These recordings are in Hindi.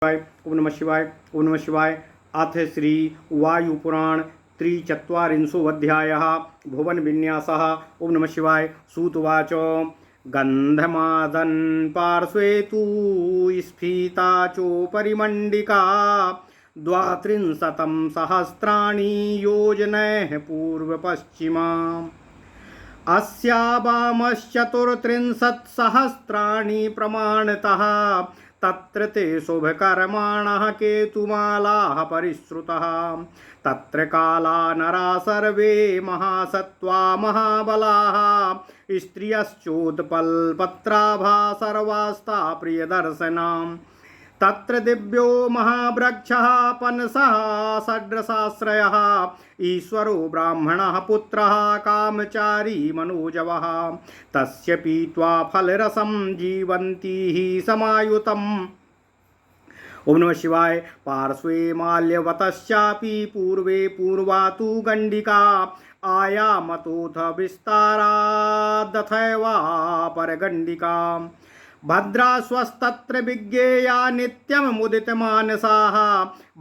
ओम नमः शिवाय ओम नमः शिवाय। अथ श्री वायुपुराण त्रिचत्वारिंशोऽध्यायः भुवन विन्यासः। ओम नमः शिवाय। सूतवाच गन्धमादन् पार्श्वे तु स्फीता चोपरिमण्डिका द्वात्रिंशतं सहस्राणि योजनैः पूर्वपश्चिमा अस्या वामश्चतुर्त्रिंशत्सहस्राणि प्रमाणतः तत्र ते शुभकर्माणः केतुमालाः परिश्रुतः तत्र काला नरा सर्वे महासत्त्वा महाबलाः स्त्रियश्चोत्पलपत्राभा सर्वास्ता प्रियदर्शनाम् तत्र दिव्यो महावृक्षः पनसः षड्रसाश्रयः ईश्वरो ब्राह्मणः पुत्रः कामचारी मनोजवः तस्य पीत्वा फलरसं जीवन्ति हि समायुतम्। ओम नमः शिवाय। पार्श्वे माल्यवतश्चापि पूर्वे पूर्वा तु गण्डिका आयामतोऽथ विस्तारादथैवा परगण्डिका भद्राश्वस्तत्र विज्ञेया नित्यं मुदितमानसाः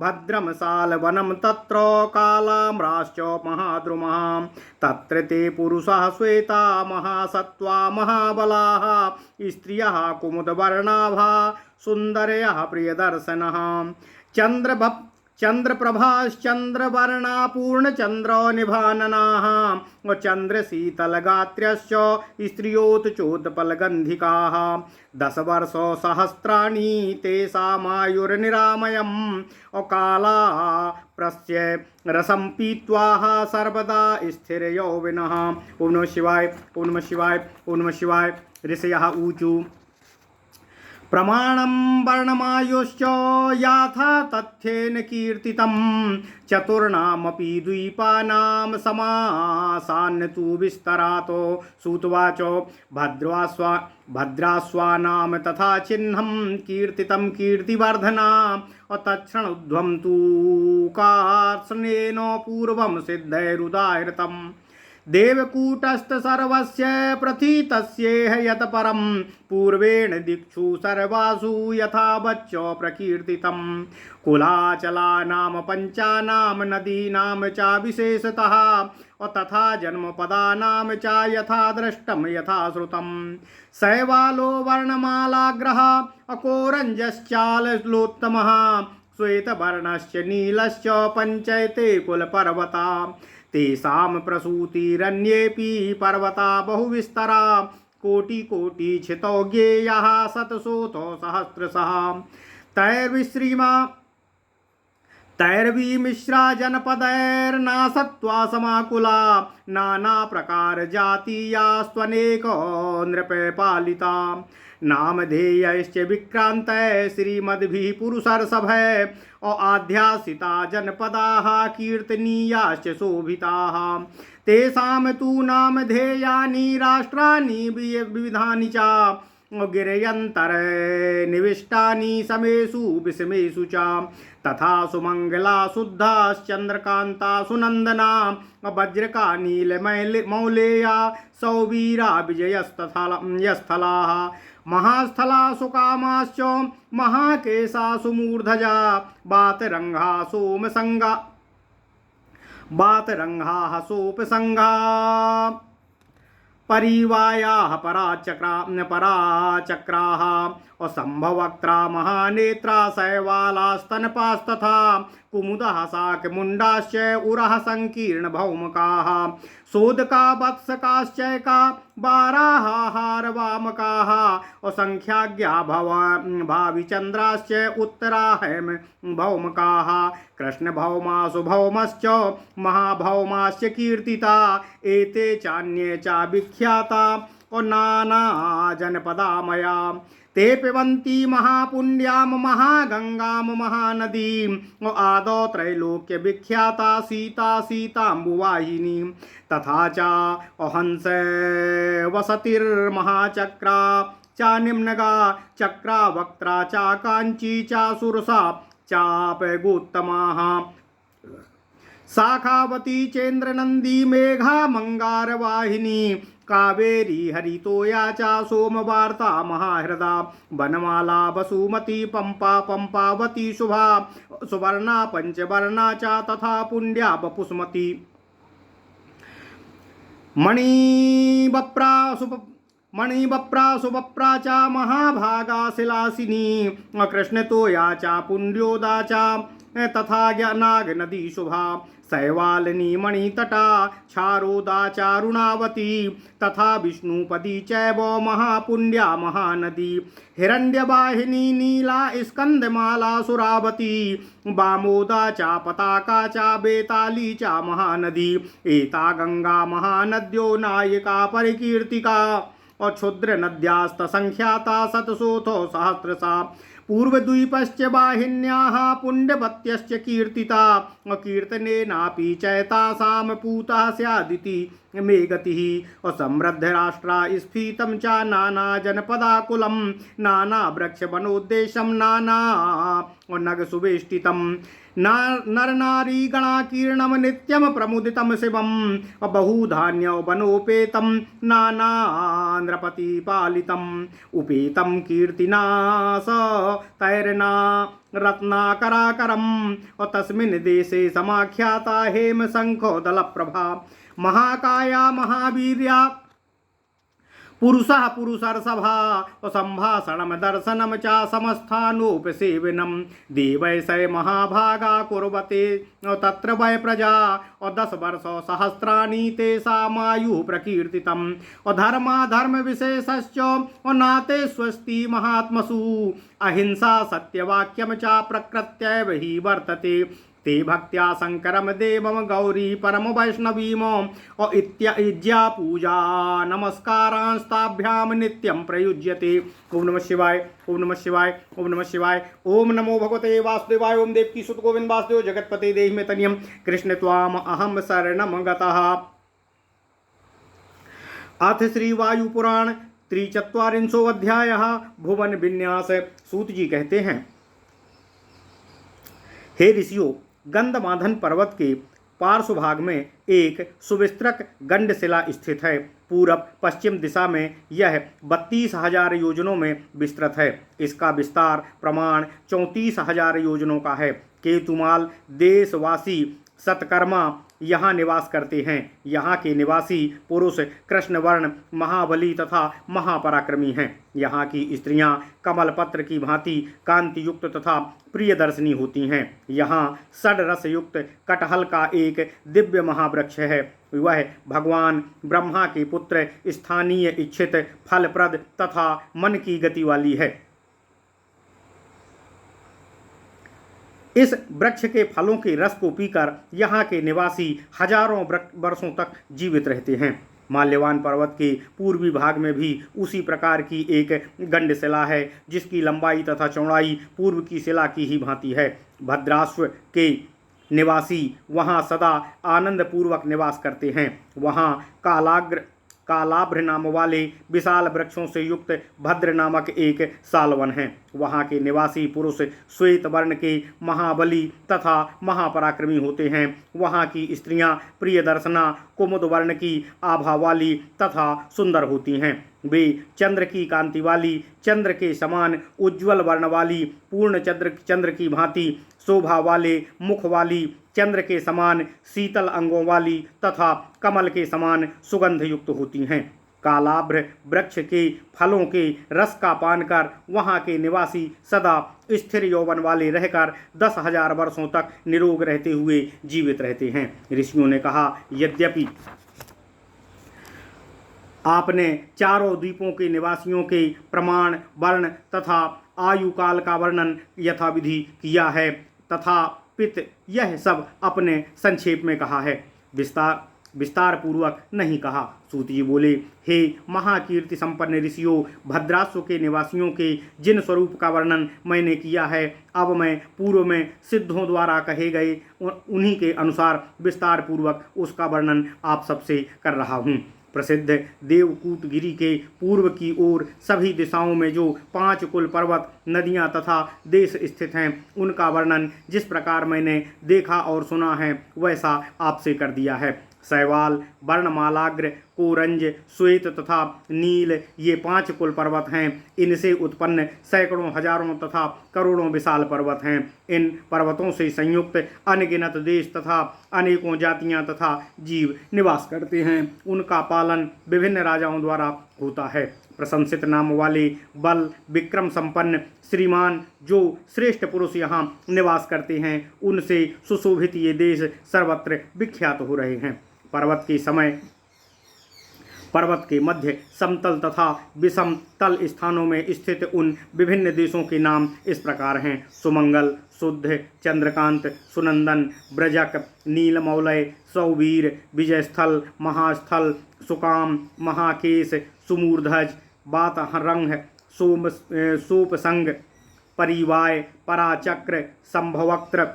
भद्रं सालवनं तत्र कालाम्राश्च महाद्रुमः तत्र ते पुरुषाः श्वेता महासत्त्वा महाबलाः स्त्रियः कुमुदवर्णाभा सुन्दर्यः प्रियदर्शनः चन्द्रप्रभाश्चन्द्रवर्णा पूर्णचन्द्रनिभाननाः चन्द्रशीतलगात्र्यश्च स्त्रियोतचोत्पलगन्धिकाः 10 वर्षसहस्राणि तेषामायुर्निरामयम् अकाला प्रस्य रसं पीत्वा सर्वदा स्थिरयौवनः। ओम नमः शिवाय ओम नमः शिवाय ओम नमः शिवाय। ऋषयः ऊचु प्रमाणं वर्णमायुश्च याथा तथ्येन कीर्तितं चतुर्णामपि द्वीपानां समासान् तु विस्तरातो। सूतवाच भद्रास्वानां तथा चिह्नं कीर्तितं कीर्तिवर्धना तच्छृणुध्वं तु कार्ष्णेन पूर्वं सिद्धैरुदाहृतम् देवकूटस्थ सर्वस्य प्रथितस्येह यत परं पूर्वेण दिक्षु सर्वासु यथावच्च प्रकीर्तितं कुलाचलानां पञ्चानां नदीनां च विशेषतः तथा जन्मपदानां च यथा दृष्टं यथा श्रुतं शैवालो वर्णमालाग्रह अकोरञ्जश्चालोत्तमः श्वेतवर्णश्च नीलश्च पञ्चैते कुलपर्वता तेषां प्रसूतिरन्येऽपि पर्वता बहुविस्तरा कोटिकोटिच्छितो ज्ञेयाः शतशोतो सहस्रशः तैर्विमिश्रा जनपदैर्नासत्वा समाकुला नानाप्रकारजातीयास्त्वनेको नृपपालिता नामधेयश्च विक्रान्तैः श्रीमद्भिः पुरुषर्षभैः आध्यासिता जनपदाः कीर्तनीयाश्च शोभिताः तेषां तु नामधेयानि राष्ट्राणि विविधानि च गिरयन्तरे निविष्टानि समेषु विषमेषु च तथा सुमंगला शुद्धाश्चन्द्रकान्ता सुनन्दना वज्रका नीलमौलेया सौवीरा विजयस्थलाः महास्थला सुकामाश्च महाकेशा सुमूर्धजा बातरंघाः सोपसंगा परिवायाः पराचक्राः असंभवक्त्रा महानेत्रा शैवालास्तनपास्तथा कुमुदः शाकमुण्डाश्च उरः संकीर्णभौमकाः शोधका वत्सकाश्चैका बाराहारवामकाः असंख्याज्ञा भाविचन्द्राश्च उत्तराहेम भौमकाः कृष्णभौमासु भौमश्च महाभौमाश्च कीर्तिता एते चान्ये च विख्याता नाना जनपदा मया ते पिबन्ति महापुण्यां महागंगां महानदीं आदौ त्रैलोक्य विख्याता सीताम्बुवाहिनी तथा च अहंस वसतिर्महाचक्रा च निम्नगा चक्रावक्त्रा च कांची च सुरसा चापगोत्तमाः शाखावती चेन्द्रनंदी मेघा मंगारवाहिनी कावेरी हरितोया च सोमवार्ता महाहृदा वनमाला वसुमती पंपा पंपावती शुभा सुवर्णा पंचवर्णा च तथा पुण्या वपुष्मती मणिवप्रा सुवप्रा च महाभागा शिलासिनी कृष्णतोया च पुण्योदा च तथा नाग नदी शुभा शैवालिनी मणितटा क्षारोदा चारुणावती तथा विष्णुपदी चैव महापुण्या महानदी हिरण्यवाहिनी नीला स्कंदमाला सुरावती वामोदा च पताका च बेताली च महानदी एता गंगा महानद्यो नायिका परिकीर्तिका और क्षुद्र नद्यास्त संख्याता शतशोथो सहस्रशा पूर्वद्वीपश्च वाहिन्याः पुण्यवत्यश्च कीर्तिता कीर्तनेनापि चैतासां पूतः स्यादिति मे गतिः और समृद्ध राष्ट्रा स्फीतं च नाना जनपदाकुलं नाना वृक्षवनोद्देशं नाना और नग सुवेष्टितं नर नारी गणाकीर्णम नित्यम प्रमुदितम शिवम बहुधान्य वनोपेतम नाना नृपति पालितम उपेतम कीर्तिना स तैरना रत्नाकराकरम और तस्मिन् देशे समाख्याता हेम शंखो दल प्रभा महाकाया महावीर्या पुरुषः पुरुषर्षभा संभाषणम दर्शनम च समस्थानोपसेवनम देवैषय महाभागा कुर्वते तत्र वै प्रजा और 10 वर्ष सहस्राणि तेषामायुः प्रकीर्तितम् और धर्म विशेषश्च और नाते स्वस्ति महात्मसु अहिंसा सत्यवाक्यम च प्रकृत्यैव हि वर्तते ते भक्त्या शंकरम देवम गौरी परम वैष्णवीम और इत्या पूजा नमस्कारांस्ताभ्याम नित्यं प्रयुज्यते। ओम नमः शिवाय ओम नमः शिवाय ओम नमः शिवाय ओम नमो भगवते वासुदेवाय ओम देवकी सुत गोविंद वासुदेव जगतपते देहि मे तनियम कृष्ण त्वाम अहम शरणम गतः। अथ श्री वायु पुराण 43 अध्याय भुवन विन्यास। सूत जी कहते हैं, हे ऋषियों, गंधमादन पर्वत के पार्श्व भाग में एक सुविस्तृत गंडशिला स्थित है। पूरब पश्चिम दिशा में यह 32,000 योजनों में विस्तृत है। इसका विस्तार प्रमाण 34,000 योजनों का है। केतुमाल देशवासी सतकर्मा यहाँ निवास करते हैं। यहाँ के निवासी पुरुष कृष्णवर्ण महाबली तथा महापराक्रमी हैं। यहाँ की स्त्रियाँ कमल पत्र की भांति कांति युक्त तथा प्रियदर्शनी होती हैं। यहाँ षड्रस युक्त कटहल का एक दिव्य महावृक्ष है। वह भगवान ब्रह्मा के पुत्र स्थानीय इच्छित फलप्रद तथा मन की गति वाली है। इस वृक्ष के फलों के रस को पीकर यहाँ के निवासी हजारों वर्षों तक जीवित रहते हैं। माल्यवान पर्वत के पूर्वी भाग में भी उसी प्रकार की एक गंडशिला है, जिसकी लंबाई तथा चौड़ाई पूर्व की शिला की ही भांति है। भद्राश्व के निवासी वहाँ सदा आनंद पूर्वक निवास करते हैं। वहाँ कालाभ्र नाम वाले विशाल वृक्षों से युक्त भद्र नामक एक सालवन है। वहाँ के निवासी पुरुष श्वेत वर्ण के महाबली तथा महापराक्रमी होते हैं। वहाँ की स्त्रियाँ प्रियदर्शना कुमुद वर्ण की आभा वाली तथा सुंदर होती हैं। वे चंद्र की कांति वाली, चंद्र के समान उज्ज्वल वर्ण वाली, पूर्ण चंद्र की भांति शोभा वाले मुख वाली, चंद्र के समान शीतल अंगों वाली तथा कमल के समान सुगंध युक्त होती हैं। कालाभ्र वृक्ष के फलों के रस का पान कर वहाँ के निवासी सदा स्थिर यौवन वाले रहकर 10,000 वर्षों तक निरोग रहते हुए जीवित रहते हैं। ऋषियों ने कहा, यद्यपि आपने चारों द्वीपों के निवासियों के प्रमाण, वर्ण तथा आयु काल का वर्णन यथाविधि किया है, तथा पित यह सब अपने संक्षेप में कहा है, विस्तार पूर्वक नहीं कहा। सूत जी बोले, हे महाकीर्ति संपन्न ऋषियों, भद्राश्व के निवासियों के जिन स्वरूप का वर्णन मैंने किया है, अब मैं पूर्व में सिद्धों द्वारा कहे गए उन्हीं के अनुसार विस्तार पूर्वक उसका वर्णन आप सबसे कर रहा हूँ। प्रसिद्ध देवकूटगिरी के पूर्व की ओर सभी दिशाओं में जो 5 कुल पर्वत, नदियां तथा देश स्थित हैं, उनका वर्णन जिस प्रकार मैंने देखा और सुना है वैसा आपसे कर दिया है। शैवाल, वर्णमालाग्र, कोरंज, श्वेत तथा नील, ये 5 कुल पर्वत हैं। इनसे उत्पन्न सैकड़ों, हजारों तथा करोड़ों विशाल पर्वत हैं। इन पर्वतों से संयुक्त अनगिनत देश तथा अनेकों जातियां तथा जीव निवास करते हैं। उनका पालन विभिन्न राजाओं द्वारा होता है। प्रशंसित नाम वाले, बल विक्रम संपन्न श्रीमान जो श्रेष्ठ पुरुष यहाँ निवास करते हैं, उनसे सुशोभित ये देश सर्वत्र विख्यात हो रहे हैं। पर्वत के मध्य समतल तथा विषम तल स्थानों में स्थित उन विभिन्न देशों के नाम इस प्रकार हैं: सुमंगल, शुद्ध, चंद्रकांत, सुनंदन, ब्रजक, नीलमौलय, सौवीर, विजयस्थल, महास्थल, सुकाम, महाकेश, सुमूर्धज, बातरंग, सोपसंग, परिवाय, पराचक्र, संभवक्त्र,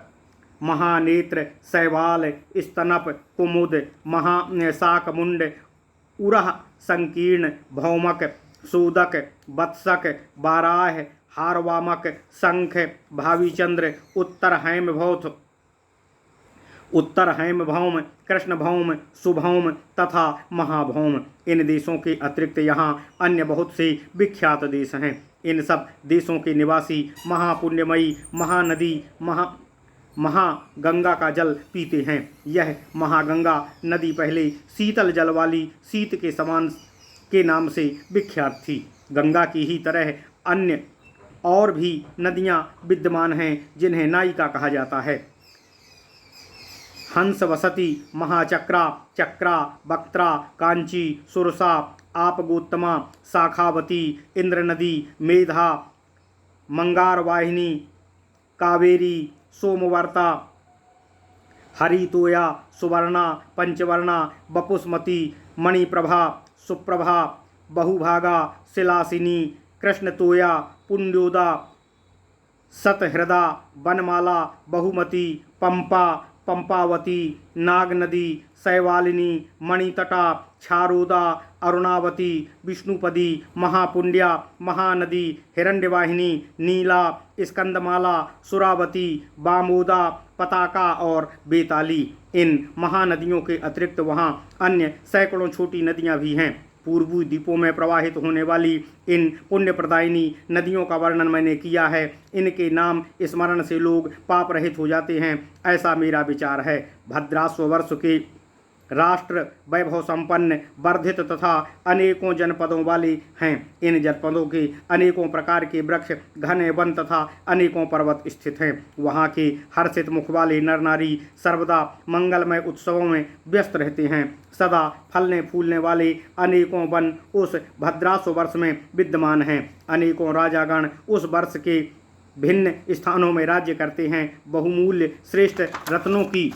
महानेत्र, शैवाल, स्तनप, कुमुद, शाकमुंड, उरह, संकीर्ण, भौमक, सूदक, वत्सक, बाराह, हारवामक, शंख, भाविचंद्र, उत्तर हैमभौम, कृष्णभौम, सुभौम तथा महाभौम। इन देशों के अतिरिक्त यहाँ अन्य बहुत से विख्यात देश हैं। इन सब देशों के निवासी महापुण्यमयी महानदी महागंगा का जल पीते हैं। यह महागंगा नदी पहले शीतल जल वाली शीत के समान के नाम से विख्यात थी। गंगा की ही तरह अन्य और भी नदियाँ विद्यमान हैं जिन्हें नायिका कहा जाता है। हंसवसती, महाचक्रा, चक्रा, बक्त्रा, कांची, सुरसा, आपगोत्तमा, शाखावती, इंद्रनदी, मेधा, मंगारवाहिनी, कावेरी, सोमवर्ता, हरितोया, सुवर्णा, पंचवर्णा, बपुस्मती, मणिप्रभा, सुप्रभा, बहुभागा, शिलासिनी, कृष्णतोया, पुण्योदा, सतहृदा, वनमाला, बहुमती, पंपा, पंपावती, नागनदी, शैवालिनी, मणितटा, क्षारोदा, अरुणावती, विष्णुपदी, महापुण्या, महानदी, हिरण्यवाहिनी, नीला, स्कंदमाला, सुरावती, बामोदा, पताका और बेताली। इन महानदियों के अतिरिक्त वहाँ अन्य सैकड़ों छोटी नदियाँ भी हैं। पूर्वी द्वीपों में प्रवाहित होने वाली इन पुण्यप्रदायिनी नदियों का वर्णन मैंने किया है। इनके नाम स्मरण से लोग पाप रहित हो जाते हैं, ऐसा मेरा विचार है। भद्राश्व वर्ष के राष्ट्र वैभव संपन्न, वर्धित तथा अनेकों जनपदों वाले हैं। इन जनपदों के अनेकों प्रकार के वृक्ष, घने वन तथा अनेकों पर्वत स्थित हैं। वहाँ के हर्षित मुख वाले नर नारी सर्वदा मंगलमय उत्सवों में व्यस्त रहते हैं। सदा फलने फूलने वाले अनेकों वन उस भद्राश्व वर्ष में विद्यमान हैं। अनेकों राजागण उस वर्ष के भिन्न स्थानों में राज्य करते हैं। बहुमूल्य श्रेष्ठ रत्नों की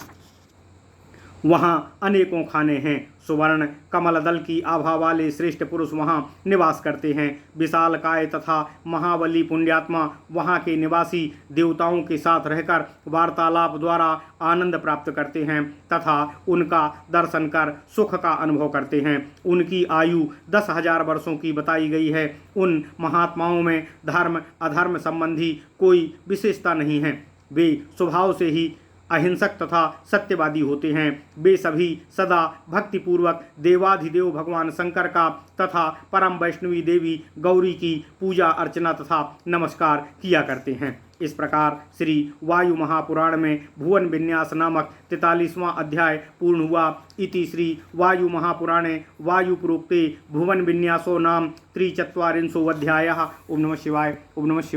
वहाँ अनेकों खाने हैं। सुवर्ण कमल दल की आभा वाले श्रेष्ठ पुरुष वहाँ निवास करते हैं। विशालकाय तथा महाबली पुण्यात्मा वहाँ के निवासी देवताओं के साथ रहकर वार्तालाप द्वारा आनंद प्राप्त करते हैं तथा उनका दर्शन कर सुख का अनुभव करते हैं। उनकी आयु 10,000 वर्षों की बताई गई है। उन महात्माओं में धर्म अधर्म संबंधी कोई विशेषता नहीं है। वे स्वभाव से ही अहिंसक तथा सत्यवादी होते हैं। वे सभी सदा भक्तिपूर्वक देवाधिदेव भगवान शंकर का तथा परम वैष्णवी देवी गौरी की पूजा अर्चना तथा नमस्कार किया करते हैं। इस प्रकार श्री वायु महापुराण में भुवन विन्यास नामक 43वां अध्याय पूर्ण हुआ। इति श्री वायु महापुराणे वायु प्रोक्ते भुवन विन्यासो नाम 43 अध्यायः। ओम नमः शिवाय। ओम नमः शिवाय।